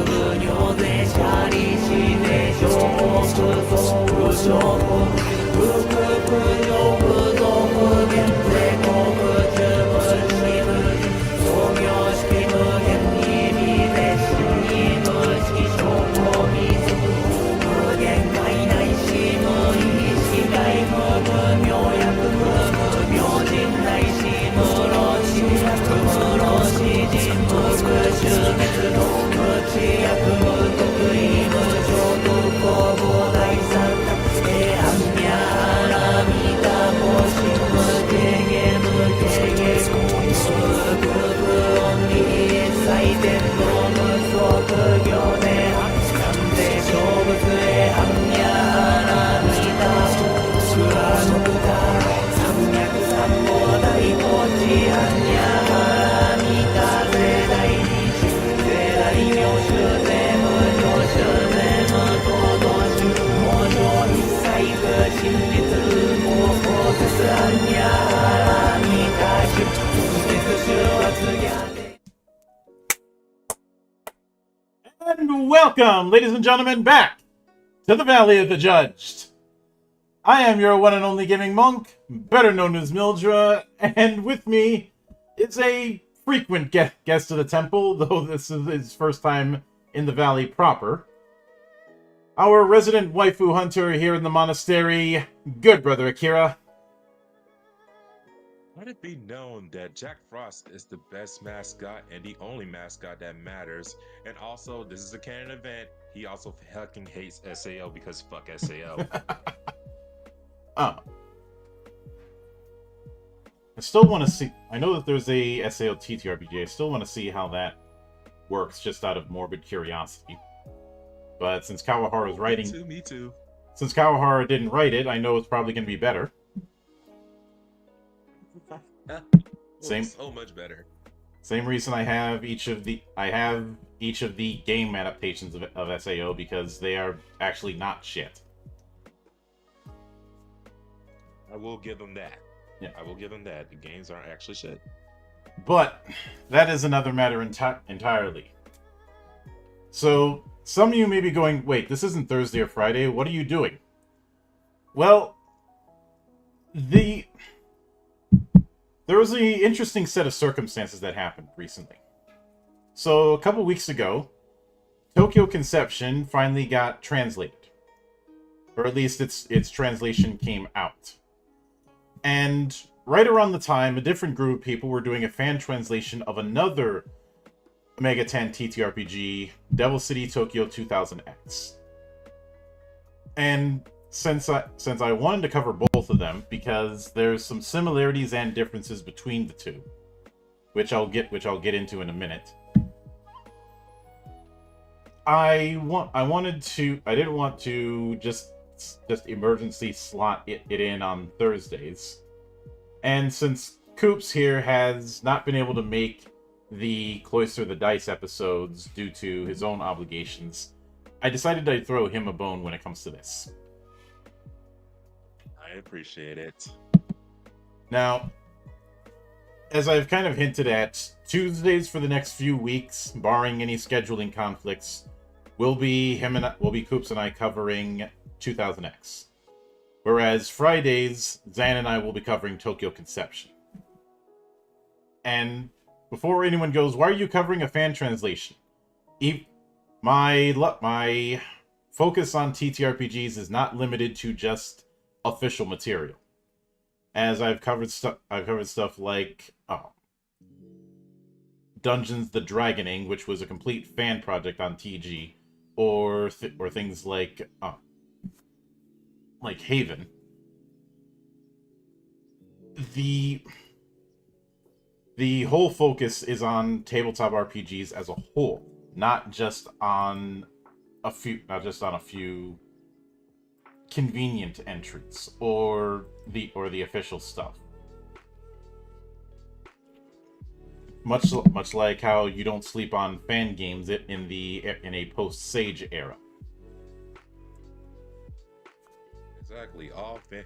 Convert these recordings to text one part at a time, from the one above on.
不尿税シャリシ税所得総所得不不上不増減税国中分子無創業式無限意味税式無式証拠未足無限界内し無意識外無無明薬無無明人内し無老死薬無老死人無苦種滅動無知薬無得意無常得公母大三角アンニャアラミタポシ無定ゲ無定ゲ無苦不音に最善の無足業で安全勝物へアンニャアラミタポクラノクタ三脈三宝大高地アンニャアラミタ税大二種税大名種税無上種税無東道種無上一切不真実無法説アンニャアラミタ種実種圧逆And welcome, ladies and gentlemen, back to the Valley of the Judged. I am your one and only gaming monk, better known as Mildra, and with me is a frequent guest of the temple, though this is his first time in the valley proper. Our resident waifu hunter here in the monastery, good brother Akira. Let it be known that Jack Frost is the best mascot and the only mascot that matters. And also, this is a canon event. He also fucking hates SAO because fuck SAO. I still want to see... I know that there's a SAO TTRPG. I still want to see how that works, just out of morbid curiosity. But since Kawahara's writing... Me too. Since Kawahara didn't write it, I know it's probably going to be better. Same. So much better. Same reason I have each of the game adaptations of SAO, because they are actually not shit. I will give them that. Yeah. I will give them that. The games aren't actually shit. But that is another matter entirely. So some of you may be going, wait, this isn't Thursday or Friday. What are you doing? Well, there was an interesting set of circumstances that happened recently. So a couple weeks ago, Tokyo Conception finally got translated. Or at least its translation came out. And right around the time, a different group of people were doing a fan translation of another Mega 10 TTRPG, Devil City Tokyo 2000X. And since I wanted to cover both of them, because there's some similarities and differences between the two, which I'll get into in a minute. I didn't want to just emergency slot it in on Thursdays. And since Coops here has not been able to make the Cloister the Dice episodes due to his own obligations, I decided I'd throw him a bone when it comes to this. I appreciate it. Now, as I've kind of hinted at, Tuesdays for the next few weeks, barring any scheduling conflicts, will be Coops and I covering 2000X. Whereas Fridays, Zan and I will be covering Tokyo Conception. And before anyone goes, why are you covering a fan translation? My focus on TTRPGs is not limited to just official material. As I've covered stuff like Dungeons the Dragoning, which was a complete fan project on TG, or things like Haven. The whole focus is on tabletop RPGs as a whole, not just on a few convenient entries or the official stuff. Much like how you don't sleep on fan games in a post-Sage era. Exactly. All fan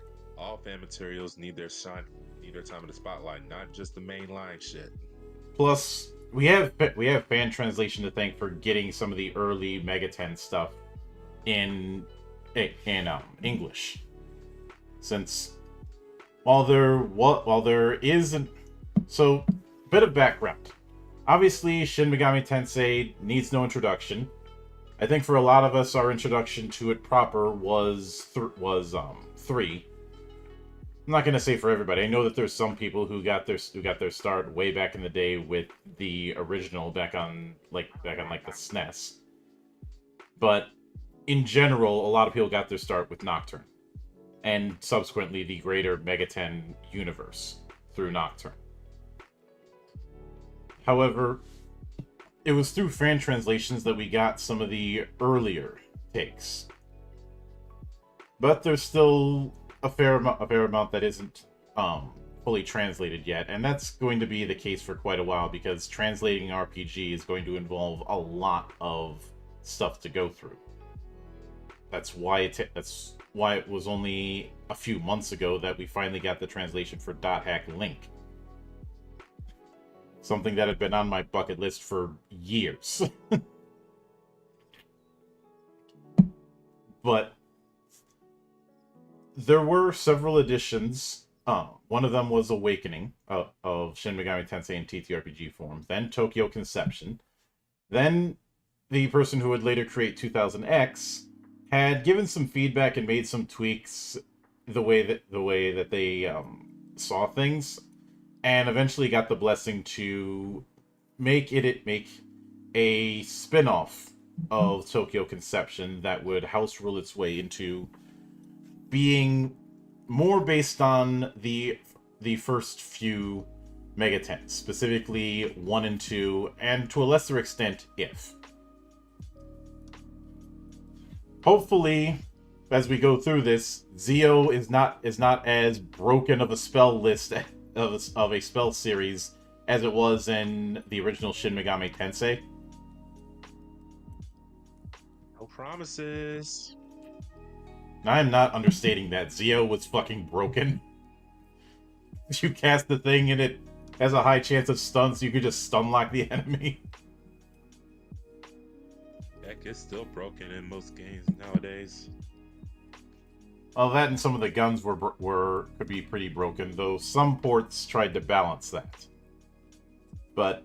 materials need their time in the spotlight, not just the mainline shit. Plus, we have fan translation to thank for getting some of the early Megaten stuff in English. Since while there isn't, so bit of background. Obviously, Shin Megami Tensei needs no introduction. I think for a lot of us, our introduction to it proper was 3. I'm not gonna say for everybody. I know that there's some people who got their start way back in the day with the original back on the SNES. But in general, a lot of people got their start with Nocturne, and subsequently the greater Megaten universe through Nocturne. However, it was through fan translations that we got some of the earlier takes. But there's still a fair amount that isn't fully translated yet, and that's going to be the case for quite a while because translating RPG is going to involve a lot of stuff to go through. That's why it was only a few months ago that we finally got the translation for .hack Link. Something that had been on my bucket list for years. But there were several editions. One of them was Awakening of Shin Megami Tensei in TTRPG form. Then Tokyo Conception. Then the person who would later create 2000X had given some feedback and made some tweaks the way that they saw things, and eventually got the blessing to make a spin-off of Tokyo Conception that would house rule its way into being more based on the first few Megatens, specifically 1 and 2, and to a lesser extent, If. Hopefully, as we go through this, Zio is not as broken of a spell list of a spell series as it was in the original Shin Megami Tensei. No promises. I'm not understating that. Zio was fucking broken. You cast the thing and it has a high chance of stun, so you could just stun lock the enemy. Heck, it's still broken in most games nowadays. Well, that and some of the guns could be pretty broken, though some ports tried to balance that. But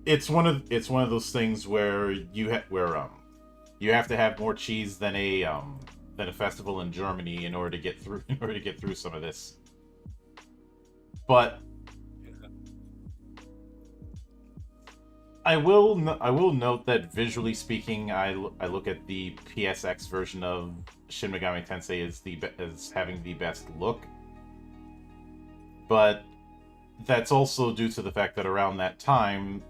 it's one of those things where you have to have more cheese than a festival in Germany in order to get through some of this. But I will note that visually speaking, I look at the PSX version of Shin Megami Tensei as having the best look. But that's also due to the fact that around that time,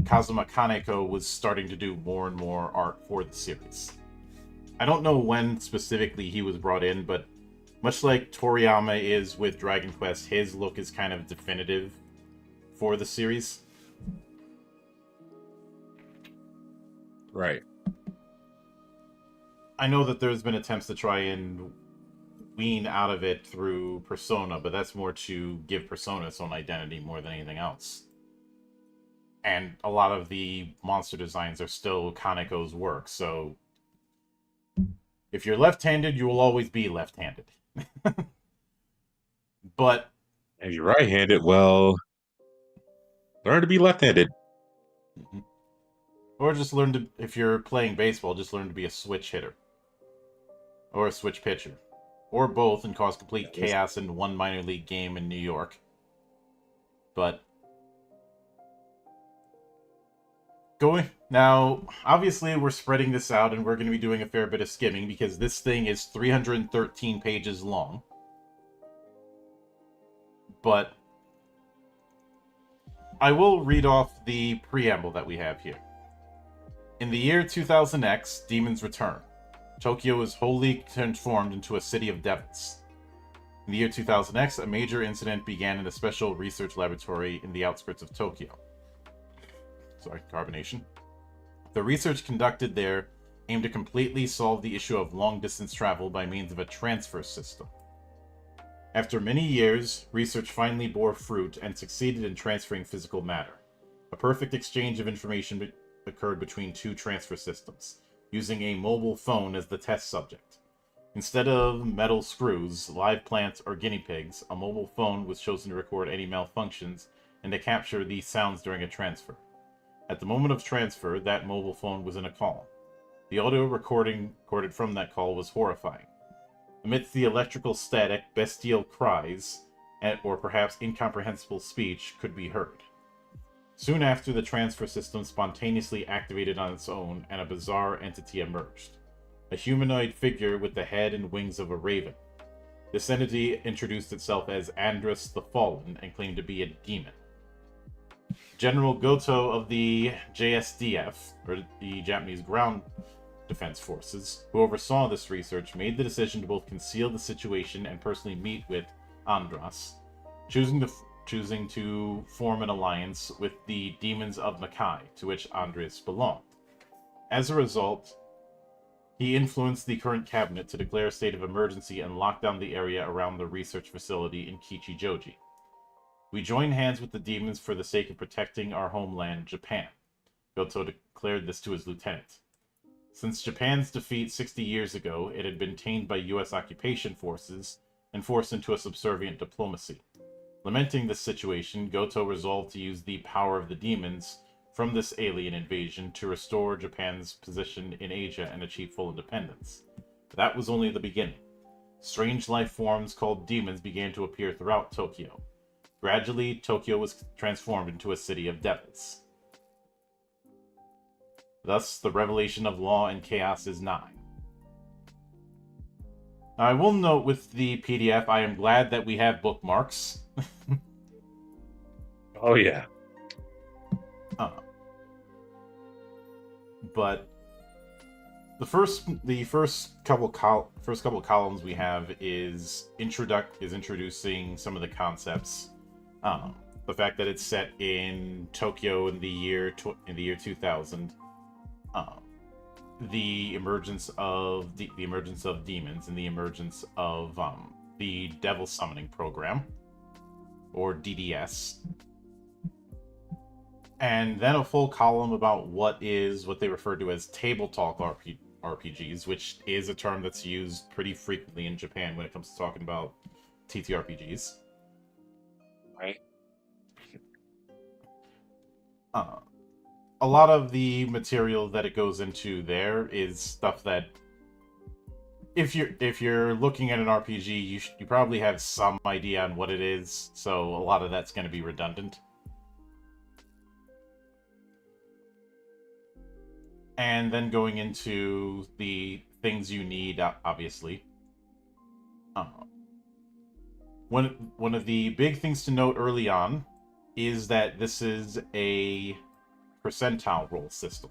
Kazuma Kaneko was starting to do more and more art for the series. I don't know when specifically he was brought in, but much like Toriyama is with Dragon Quest, his look is kind of definitive for the series. Right. I know that there's been attempts to try and wean out of it through Persona, but that's more to give Persona its own identity more than anything else. And a lot of the monster designs are still Kaneko's work, so if you're left-handed, you will always be left-handed. But if you're right-handed, well, learn to be left-handed. Or just learn to, if you're playing baseball, just learn to be a switch hitter. Or a switch pitcher. Or both, and cause complete chaos in one minor league game in New York. But now, obviously we're spreading this out and we're going to be doing a fair bit of skimming because this thing is 313 pages long. But I will read off the preamble that we have here. In the year 2000X, demons return. Tokyo is wholly transformed into a city of devils. In the year 2000X, a major incident began in a special research laboratory in the outskirts of Tokyo. Carbonation. The research conducted there aimed to completely solve the issue of long-distance travel by means of a transfer system. After many years, research finally bore fruit and succeeded in transferring physical matter. A perfect exchange of information occurred between two transfer systems, using a mobile phone as the test subject. Instead of metal screws, live plants, or guinea pigs, a mobile phone was chosen to record any malfunctions and to capture these sounds during a transfer. At the moment of transfer, that mobile phone was in a call. The audio recorded from that call was horrifying. Amidst the electrical static, bestial cries, or perhaps incomprehensible speech could be heard. Soon after, the transfer system spontaneously activated on its own, and a bizarre entity emerged. A humanoid figure with the head and wings of a raven. This entity introduced itself as Andrus the Fallen and claimed to be a demon. General Goto of the JSDF, or the Japanese Ground Defense Forces, who oversaw this research, made the decision to both conceal the situation and personally meet with Andras, choosing to form an alliance with the Demons of Makai, to which Andres belonged. As a result, he influenced the current cabinet to declare a state of emergency and lock down the area around the research facility in Kichijoji. We join hands with the demons for the sake of protecting our homeland, Japan. Goto declared this to his lieutenant. Since Japan's defeat 60 years ago, it had been tamed by U.S. occupation forces and forced into a subservient diplomacy. Lamenting this situation, Goto resolved to use the power of the demons from this alien invasion to restore Japan's position in Asia and achieve full independence. But that was only the beginning. Strange life forms called demons began to appear throughout Tokyo. Gradually, Tokyo was transformed into a city of devils. Thus, the revelation of law and chaos is nigh. Now, I will note with the PDF, I am glad that we have bookmarks. Oh yeah. But the first couple columns we have is introducing some of the concepts. The fact that it's set in Tokyo in the year 2000. The emergence of demons and the emergence of the Devil Summoning Program, or DDS, and then a full column about what they refer to as tabletop RPGs, which is a term that's used pretty frequently in Japan when it comes to talking about TTRPGs. Right. A lot of the material that it goes into there is stuff that if you're looking at an RPG, you probably have some idea on what it is, so a lot of that's going to be redundant. And then going into the things you need, obviously. One of the big things to note early on is that this is a percentile roll system.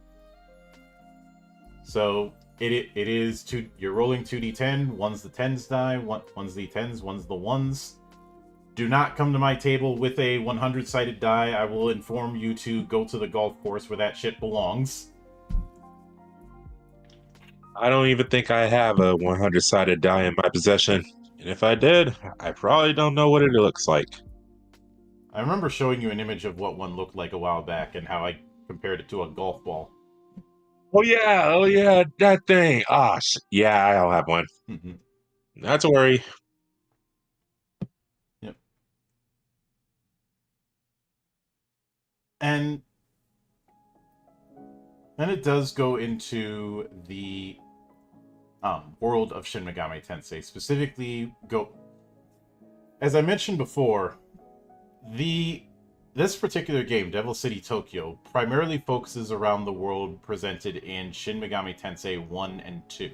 So it is you're rolling 2d10, one's the 10s die, one's the 10s, one's the 1s. Do not come to my table with a 100-sided die. I will inform you to go to the golf course where that shit belongs. I don't even think I have a 100-sided die in my possession. And if I did, I probably don't know what it looks like. I remember showing you an image of what one looked like a while back and how I compared it to a golf ball. Oh yeah, that thing. Yeah, I'll have one. Mm-hmm. Not to worry. Yep. And then it does go into the world of Shin Megami Tensei. Specifically, as I mentioned before, this particular game, Devil City Tokyo, primarily focuses around the world presented in Shin Megami Tensei 1 and 2.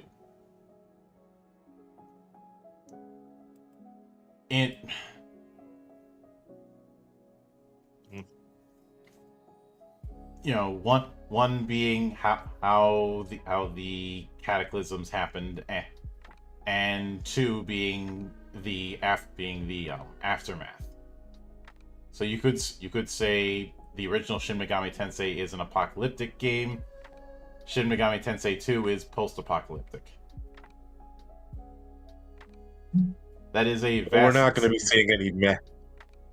One being how the cataclysms happened, and two being the aftermath. So you could say the original Shin Megami Tensei is an apocalyptic game. Shin Megami Tensei 2 is post-apocalyptic. That is a But we're not vast. going to be seeing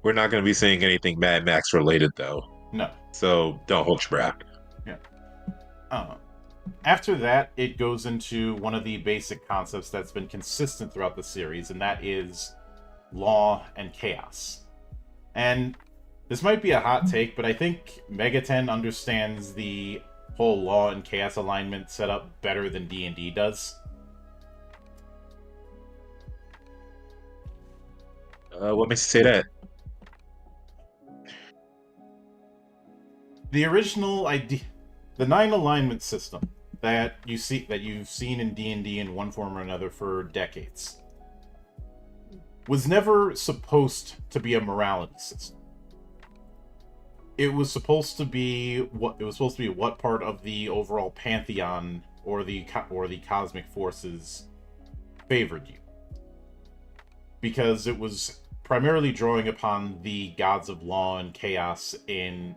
we're not going to be seeing anything Mad Max related though. No. So don't hold your breath. Yeah. After that, it goes into one of the basic concepts that's been consistent throughout the series, and that is law and chaos. And this might be a hot take, but I think Megaten understands the whole law and chaos alignment setup better than D&D does. What makes you say that? The original idea, the 9 alignment system that you've seen in D&D in one form or another for decades, was never supposed to be a morality system. It was supposed to be what part of the overall pantheon or the cosmic forces favored you, because it was primarily drawing upon the gods of law and chaos in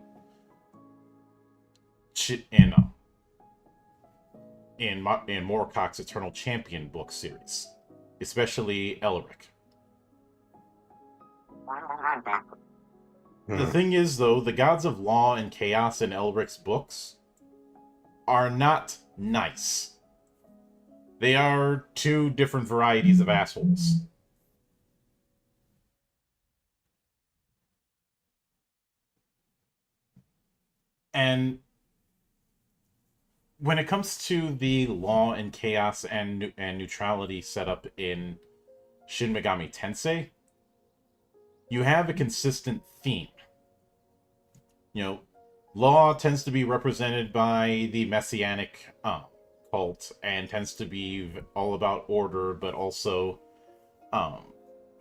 Moorcock's Eternal Champion book series, especially Elric. The thing is, though, the gods of law and chaos in Elric's books are not nice. They are 2 different varieties of assholes. And when it comes to the law and chaos and neutrality setup in Shin Megami Tensei, you have a consistent theme. Law tends to be represented by the messianic cult and tends to be all about order, but also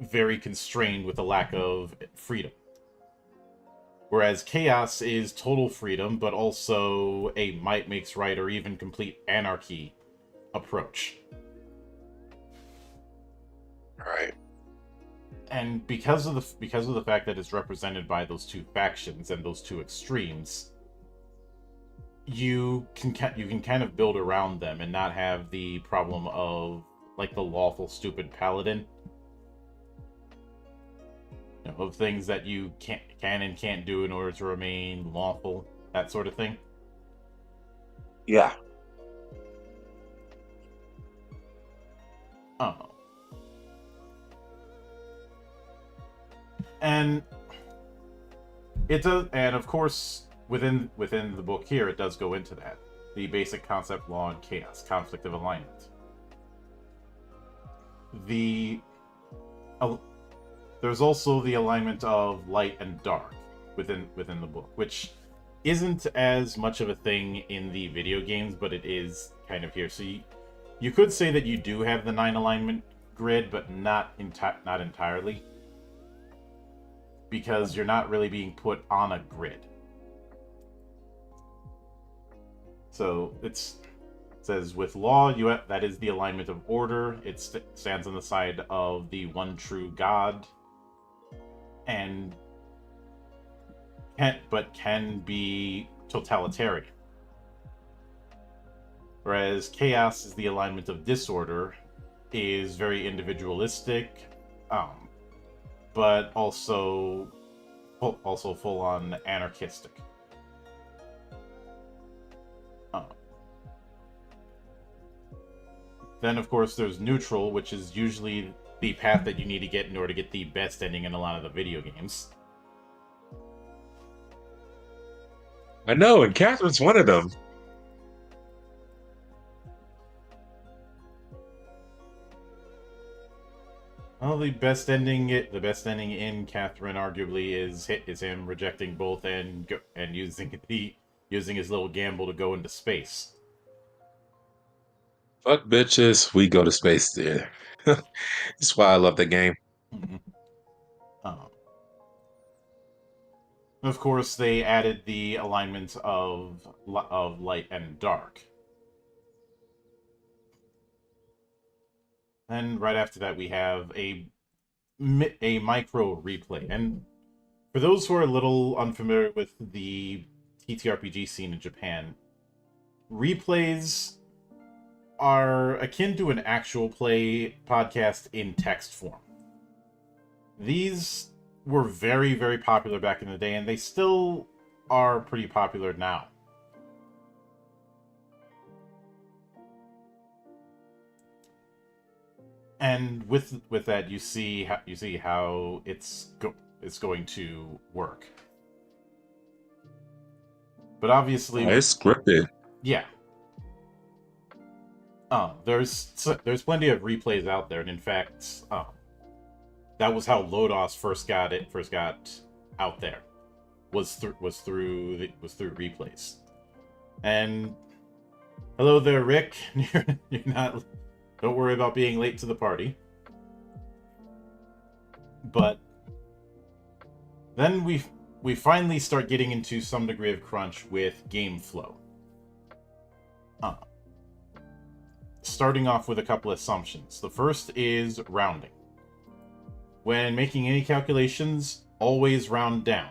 very constrained with a lack of freedom. Whereas chaos is total freedom, but also a might makes right or even complete anarchy approach. Right. And because of the fact that it's represented by those 2 factions and those 2 extremes, you can kind of build around them and not have the problem of like the lawful stupid paladin, of things that you can and can't do in order to remain lawful, that sort of thing. Yeah. And it does, and of course, within the book here, it does go into that. The basic concept, law and chaos, conflict of alignment. There's also the alignment of light and dark within the book, which isn't as much of a thing in the video games, but it is kind of here. So you could say that you do have the 9 alignment grid, but not entirely, because you're not really being put on a grid. So it says with law, that is the alignment of order. It stands on the side of the one true God, and can be totalitarian. Whereas chaos is the alignment of disorder, is very individualistic, but also full on anarchistic. Then, of course, there's neutral, which is usually the path that you need to get in order to get the best ending in a lot of the video games. I know, and Catherine's one of them. Well, the best ending in Catherine arguably is him rejecting both and using his little gamble to go into space. Fuck bitches, we go to space there. That's why I love the game. Mm-hmm. Of course, they added the alignment of light and dark. And right after that, we have a micro replay. And for those who are a little unfamiliar with the TTRPG scene in Japan, replays are akin to an actual play podcast in text form. These were very, very popular back in the day, and they still are pretty popular now. And with that, you see how it's going to work. But obviously, It's scripted. yeah. There's plenty of replays out there, and in fact, that was how Lodos first got out there, was through replays. And hello there, Rick. You're not. Don't worry about being late to the party. But then we finally start getting into some degree of crunch with game flow. Starting off with a couple assumptions. The first is rounding. When making any calculations, always round down.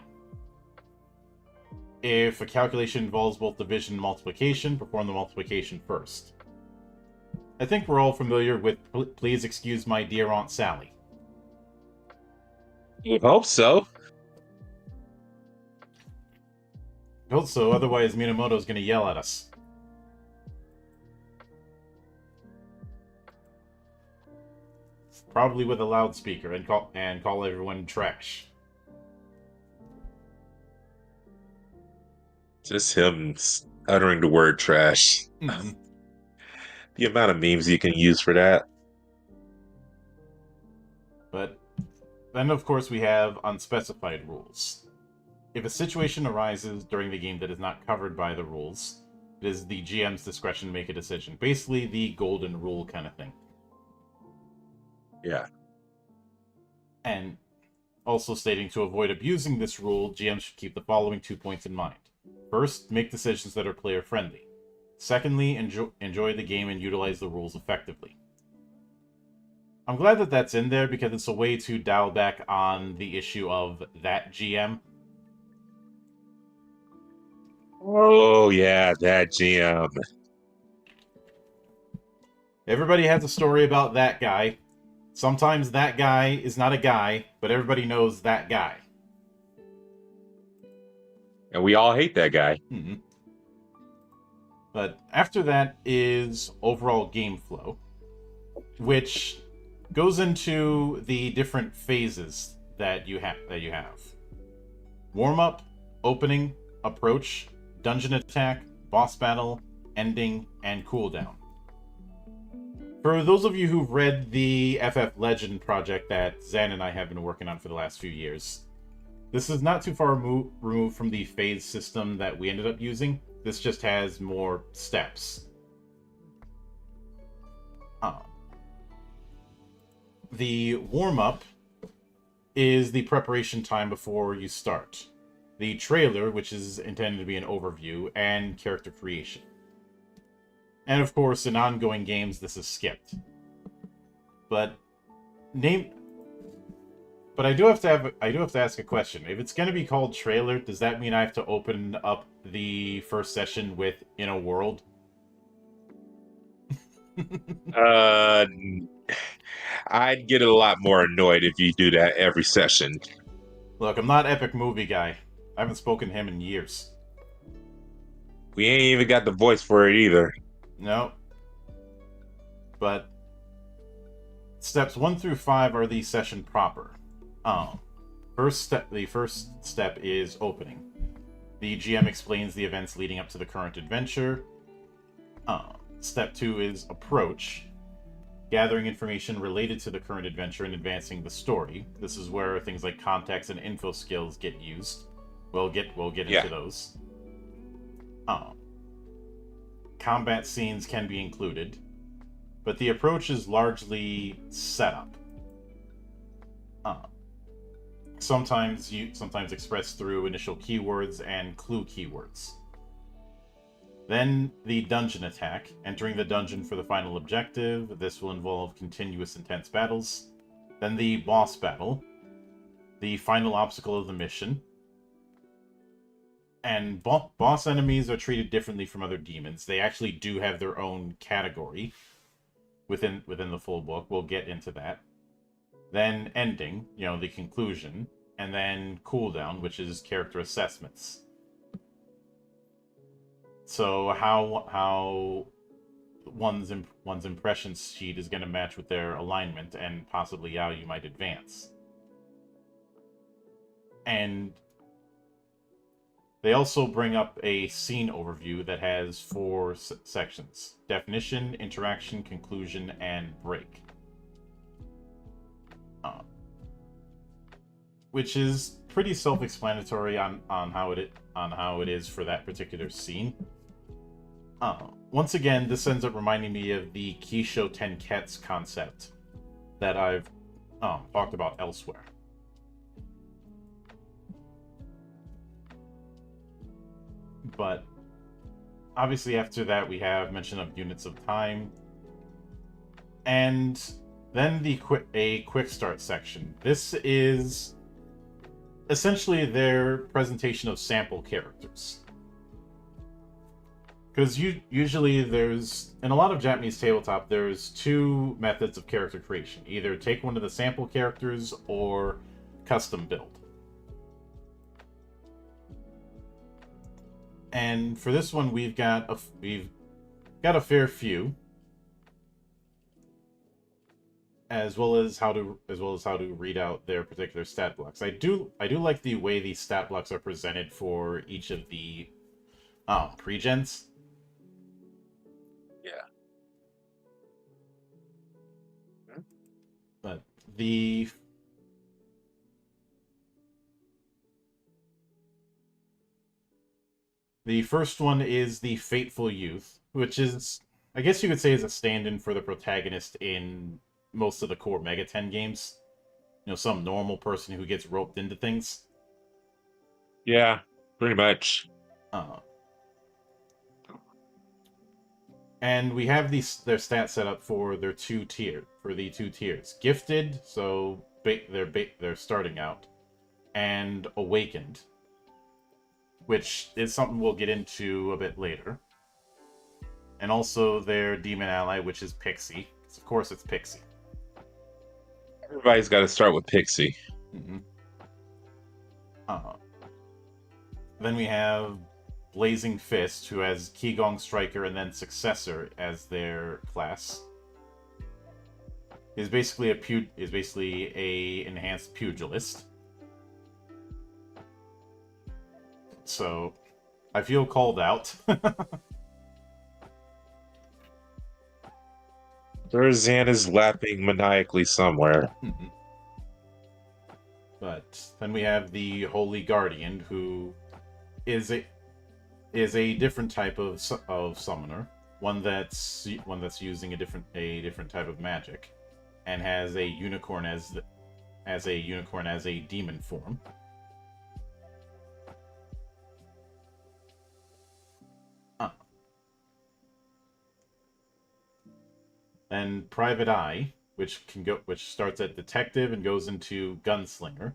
If a calculation involves both division and multiplication, perform the multiplication first. I think we're all familiar with Please Excuse My Dear Aunt Sally. I hope so. I hope so, otherwise Minamoto's gonna yell at us. Probably with a loudspeaker, and call everyone trash. Just him uttering the word trash. Mm-hmm. The amount of memes you can use for that. But then, of course, we have unspecified rules. If a situation arises during the game that is not covered by the rules, it is the GM's discretion to make a decision. Basically, the golden rule kind of thing. Yeah. And also stating to avoid abusing this rule, GMs should keep the following 2 points in mind. First, make decisions that are player-friendly. Secondly, enjoy the game and utilize the rules effectively. I'm glad that that's in there because it's a way to dial back on the issue of that GM. Oh, yeah, that GM. Everybody has a story about that guy. Sometimes that guy is not a guy, but everybody knows that guy. And we all hate that guy. Mm-hmm. But after that is overall game flow, which goes into the different phases that you have. Warm-up, opening, approach, dungeon attack, boss battle, ending, and cooldown. For those of you who've read the FF Legend project that Zan and I have been working on for the last few years, this is not too far removed from the phase system that we ended up using. This just has more steps. The warm-up is the preparation time before you start. The trailer, which is intended to be an overview, and character creation. And of course, in ongoing games, this is skipped. But I do have to ask a question. If it's going to be called trailer, does that mean I have to open up the first session with "In a World"? I'd get a lot more annoyed if you do that every session. Look, I'm not Epic Movie Guy. I haven't spoken to him in years. We ain't even got the voice for it either. No. But steps 1 through 5 are the session proper. The first step is opening. The GM explains the events leading up to the current adventure. Step 2 is approach. Gathering information related to the current adventure and advancing the story. This is where things like context and info skills get used. We'll get into those. Combat scenes can be included, but the approach is largely setup. Sometimes expressed through initial keywords and clue keywords. Then the dungeon attack, entering the dungeon for the final objective. This will involve continuous intense battles. Then the boss battle, the final obstacle of the mission. And boss enemies are treated differently from other demons. They actually do have their own category within the full book. We'll get into that. then ending, the conclusion, and then cooldown, which is character assessments. So how one's impression sheet is going to match with their alignment, and possibly how you might advance. And they also bring up a scene overview that has 4 sections: definition, interaction, conclusion, and break. Which is pretty self-explanatory on how it is for that particular scene. Once again, this ends up reminding me of the Kisho Tenketsu concept that I've talked about elsewhere. But obviously after that we have mention of units of time, and then a quick start section. This is essentially their presentation of sample characters. Because usually there's, in a lot of Japanese tabletop, there's 2 methods of character creation. Either take one of the sample characters or custom build. And for this one, we've got a fair few, as well as how to read out their particular stat blocks. I do like the way these stat blocks are presented for each of the pre-gens. Yeah. But the first one is the Fateful Youth, which is, I guess you could say, is a stand-in for the protagonist in most of the core Mega 10 games. Some normal person who gets roped into things. Yeah, pretty much. And we have their stats set up for the 2 tiers. Gifted, so they're starting out, and Awakened, which is something we'll get into a bit later. And also their demon ally, which is Pixie. Of course, it's Pixie. Everybody's got to start with Pixie. Mm-hmm. Then we have Blazing Fist, who has Qigong Striker and then Successor as their class. Is basically a enhanced pugilist. So, I feel called out. Durzan is laughing maniacally somewhere. But then we have the Holy Guardian, who is a different type of summoner, one that's using a different type of magic, and has a unicorn as a demon form. And Private Eye, which starts at detective and goes into gunslinger.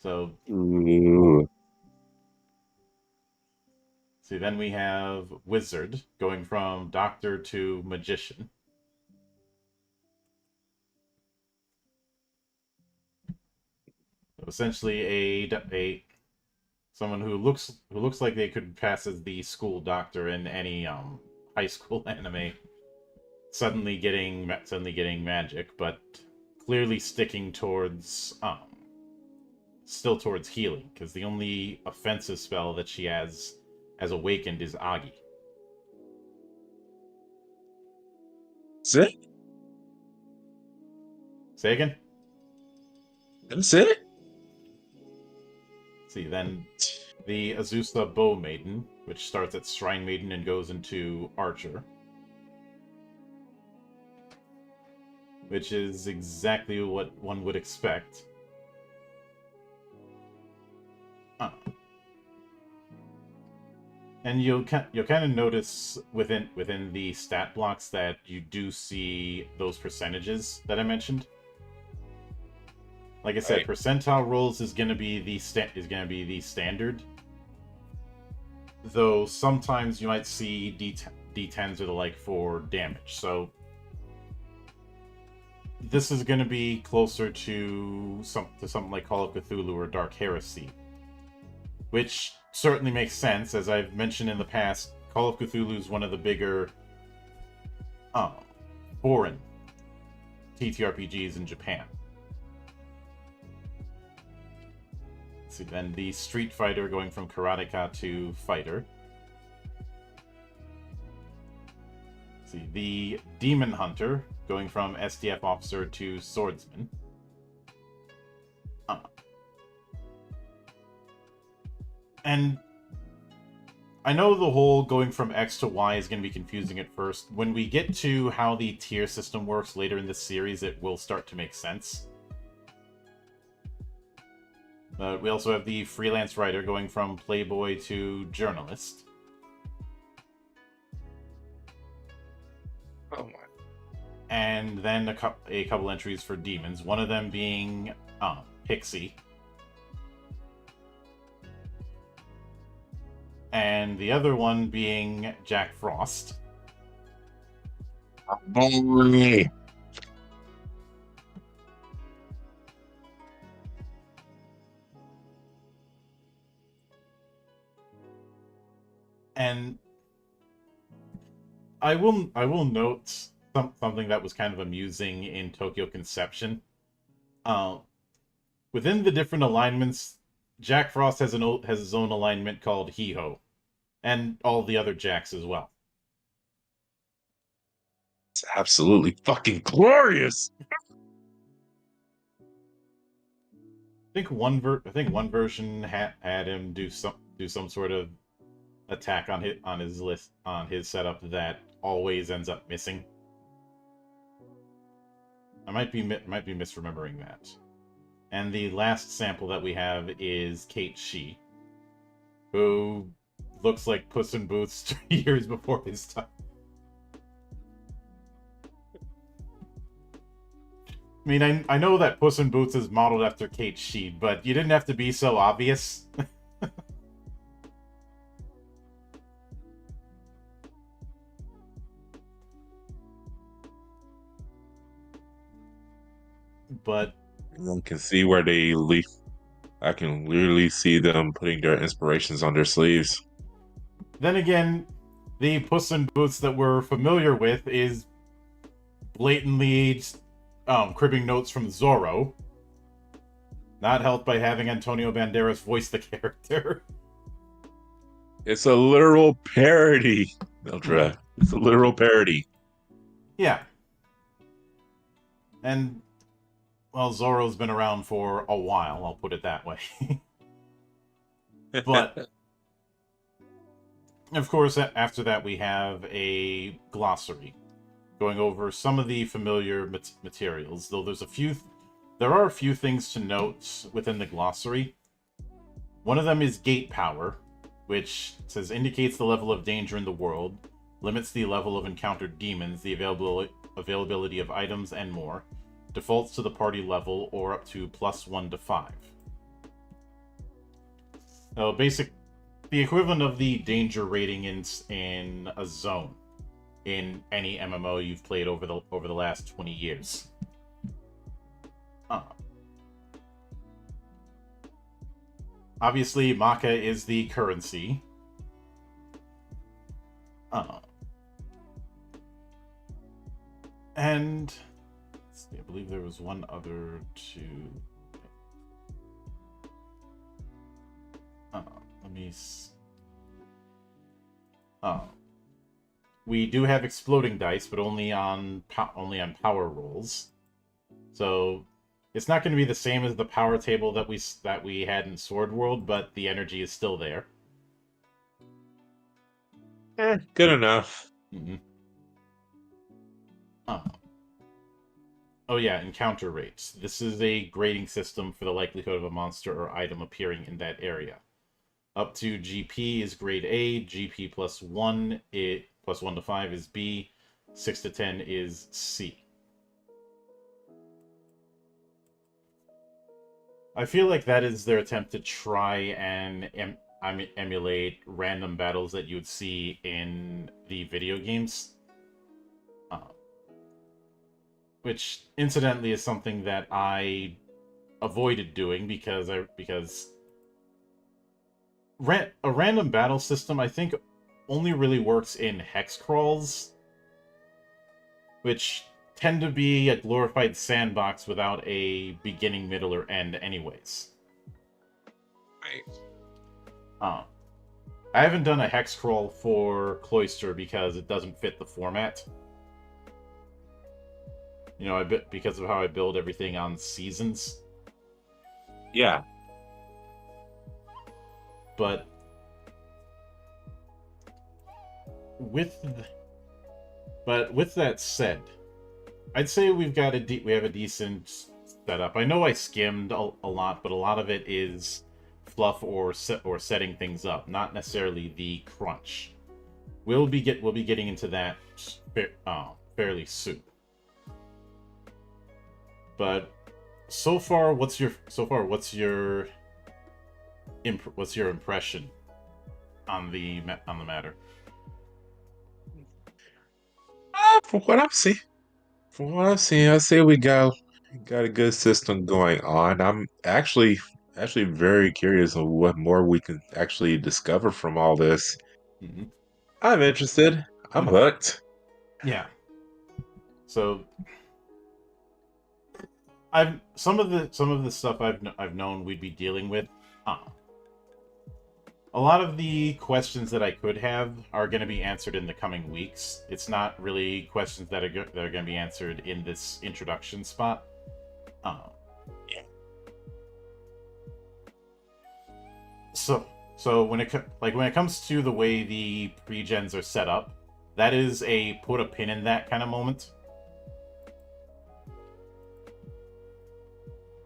So, Ooh. see, then we have Wizard, going from Doctor to Magician. So essentially, someone who looks like they could pass as the school doctor in any high school anime, suddenly getting magic, but clearly sticking towards still towards healing, because the only offensive spell that she has as Awakened is Agi. That's it? Say again? That's it? See, then the Azusa Bow Maiden, which starts at Shrine Maiden and goes into Archer. Which is exactly what one would expect. And you'll kind of notice within the stat blocks that you do see those percentages that I mentioned. Like I said, Right. percentile rolls is going to be the standard. Though sometimes you might see D10s or the like for damage. So this is going to be closer to something like Call of Cthulhu or Dark Heresy, which certainly makes sense. As I've mentioned in the past, Call of Cthulhu is one of the bigger foreign TTRPGs in Japan. Let's see, then the Street Fighter going from Karateka to Fighter. Let's see, the Demon Hunter going from SDF Officer to Swordsman. And I know the whole going from X to Y is going to be confusing at first. When we get to how the tier system works later in this series, it will start to make sense. We also have the freelance writer going from playboy to journalist. Oh my. And then a couple entries for demons. One of them being Pixie. And the other one being Jack Frost. Boy. And I will note something that was kind of amusing in Tokyo Conception. Within the different alignments, Jack Frost has his own alignment called Hee-Ho, and all the other Jacks as well. It's absolutely fucking glorious. I think one version had him do some sort of attack on his setup that always ends up missing. I might be misremembering that. And the last sample that we have is Kate Shi, who looks like Puss in Boots 3 years before his time. I mean, I know that Puss in Boots is modeled after Kate Shi, but you didn't have to be so obvious. But One can see where they leaf. I can literally see them putting their inspirations on their sleeves. then again, the Puss in Boots that we're familiar with is blatantly cribbing notes from Zorro. Not helped by having Antonio Banderas voice the character. It's a literal parody, Mildred. It's a literal parody. Yeah. And, well, Zorro's been around for a while, I'll put it that way. But, of course, after that we have a glossary going over some of the familiar materials, though there are a few things to note within the glossary. One of them is gate power, which says indicates the level of danger in the world, limits the level of encountered demons, the availability of items, and more. Defaults to the party level or up to +1 to 5. So the equivalent of the danger rating in a zone in any MMO you've played over the last 20 years. Obviously, Maka is the currency. And let's see, I believe there was one other to. Let me. We do have exploding dice, but only on power rolls. So it's not going to be the same as the power table that we had in Sword World, but the energy is still there. Good enough. Mm-hmm. Oh yeah, encounter rates. This is a grading system for the likelihood of a monster or item appearing in that area. Up to GP is grade A, GP +1, +1 to 5 is B, 6 to 10 is C. I feel like that is their attempt to try and emulate random battles that you would see in the video games. which incidentally is something that I avoided doing because a random battle system, I think, only really works in hex crawls, which tend to be a glorified sandbox without a beginning, middle, or end anyways. Right. I haven't done a hex crawl for Cloister because it doesn't fit the format. You know, because of how I build everything on seasons. Yeah. But with that said, I'd say we have a decent setup. I know I skimmed a lot, but a lot of it is fluff or setting things up, not necessarily the crunch. We'll be getting into that fairly soon. But so far, what's your impression on the matter? From what I've seen, I say we got a good system going on. I'm actually very curious on what more we can actually discover from all this. Mm-hmm. I'm interested. I'm hooked. Yeah. So some of the stuff I've known we'd be dealing with. A lot of the questions that I could have are going to be answered in the coming weeks. It's not really questions that are going to be answered in this introduction spot. Yeah. So when it comes to the way the pre-gens are set up, that is a put a pin in that kind of moment.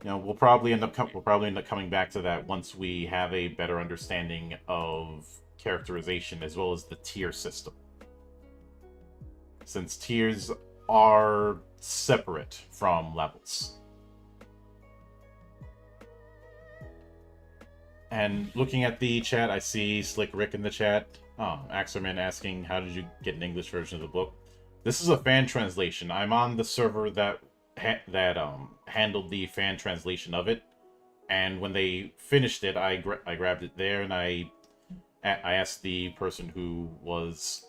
You know, we'll probably end up coming back to that once we have a better understanding of characterization as well as the tier system. Since tiers are separate from levels. And looking at the chat, I see Slick Rick in the chat. Axerman asking, how did you get an English version of the book? This is a fan translation. I'm on the server that handled the fan translation of it, and when they finished it, I grabbed it there, and I asked the person who was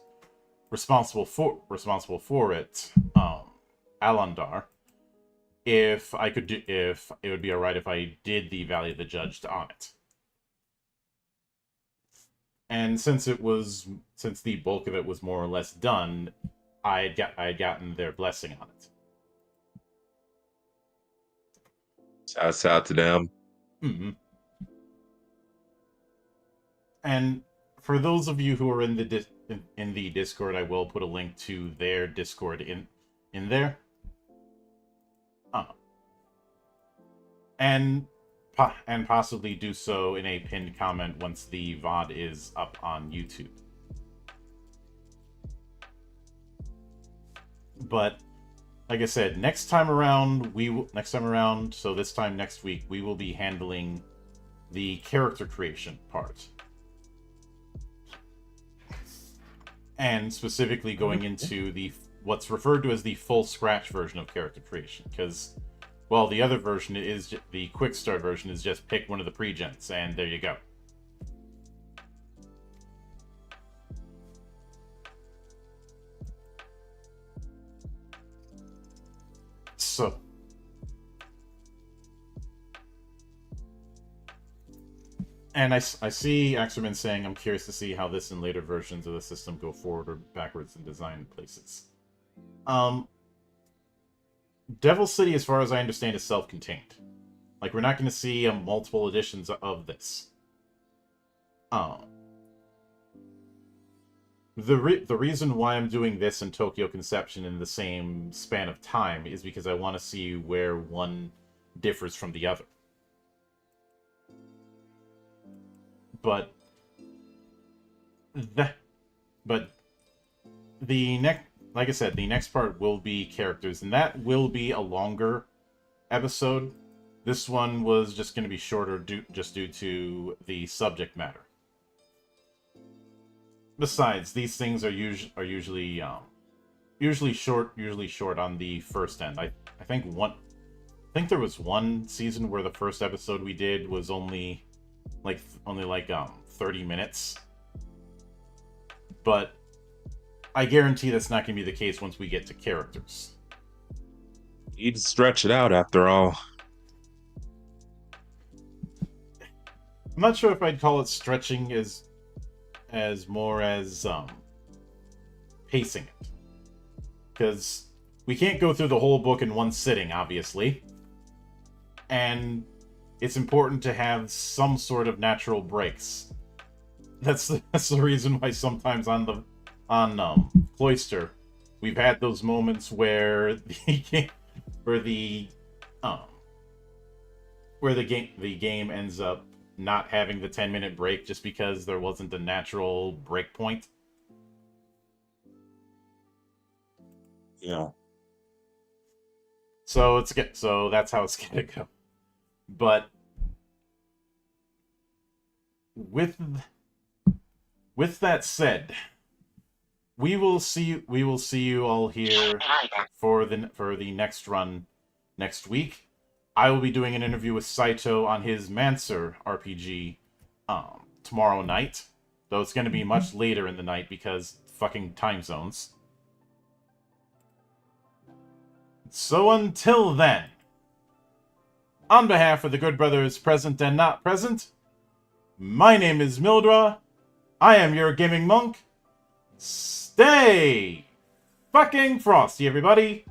responsible for it, Alandar, if it would be alright if I did the Valley of the Judged on it. And since the bulk of it was more or less done, I had gotten their blessing on it. Shouts out to them. Mm-hmm. And for those of you who are in the Discord, I will put a link to their Discord in there. And possibly do so in a pinned comment once the VOD is up on YouTube. But like I said, next time around, so this time next week, we will be handling the character creation part. And specifically going into what's referred to as the full scratch version of character creation, because, well, the other version is the quick start version is just pick one of the pre-gens, and there you go. So, and I see Axerman saying, I'm curious to see how this and later versions of the system go forward or backwards in design places. Devil City, as far as I understand, is self-contained. Like, we're not going to see multiple editions of this. The reason why I'm doing this and Tokyo Conception in the same span of time is because I want to see where one differs from the other. But the next, like I said, the next part will be characters, and that will be a longer episode. This one was just going to be shorter just due to the subject matter. Besides, these things are usually usually short on the first end. I think there was one season where the first episode we did was only like 30 minutes. But I guarantee that's not going to be the case once we get to characters. You'd stretch it out after all. I'm not sure if I'd call it stretching as more as pacing it. Because we can't go through the whole book in one sitting, obviously. And it's important to have some sort of natural breaks. That's the reason why sometimes on Cloister, we've had those moments where the game ends up not having the 10-minute break just because there wasn't a natural break point. Yeah. So that's how it's gonna go. But with that said, we will see you all here for the next run next week. I will be doing an interview with Saito on his Mancer RPG tomorrow night, though it's going to be much later in the night because fucking time zones. So until then, on behalf of the good brothers present and not present, my name is Mildra. I am your gaming monk. Stay fucking frosty, everybody.